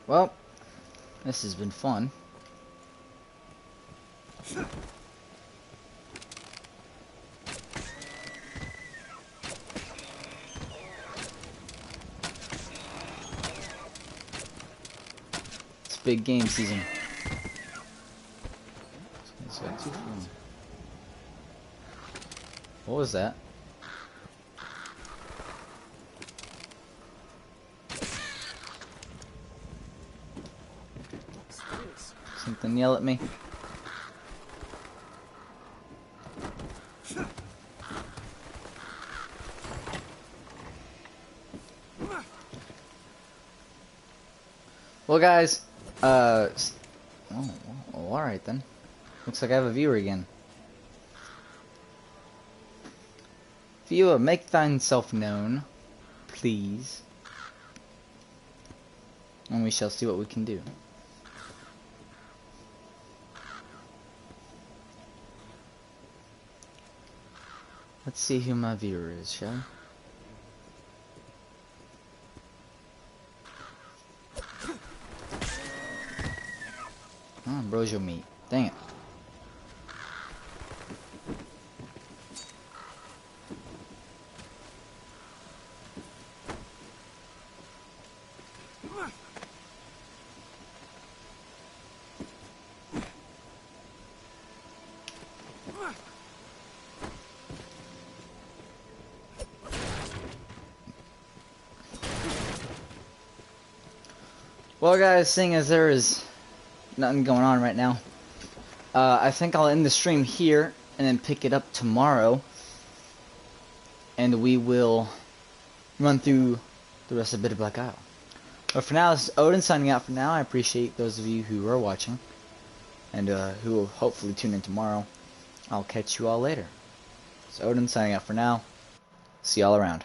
Well, this has been fun. big game season. What was that? Something yell at me. Well, guys, oh, alright then. Looks like I have a viewer again. Viewer, make thyself known, please. And we shall see what we can do. Let's see who my viewer is, shall we? Oh, ambrosial meat. Dang it. Well, guys, seeing as there is nothing going on right now, I think I'll end the stream here and then pick it up tomorrow, and we will run through the rest of Bitterblack Isle. But for now, this is Odin signing out for now. I appreciate those of you who are watching and who will hopefully tune in tomorrow. I'll catch you all later. It's Odin signing out for now. See y'all around.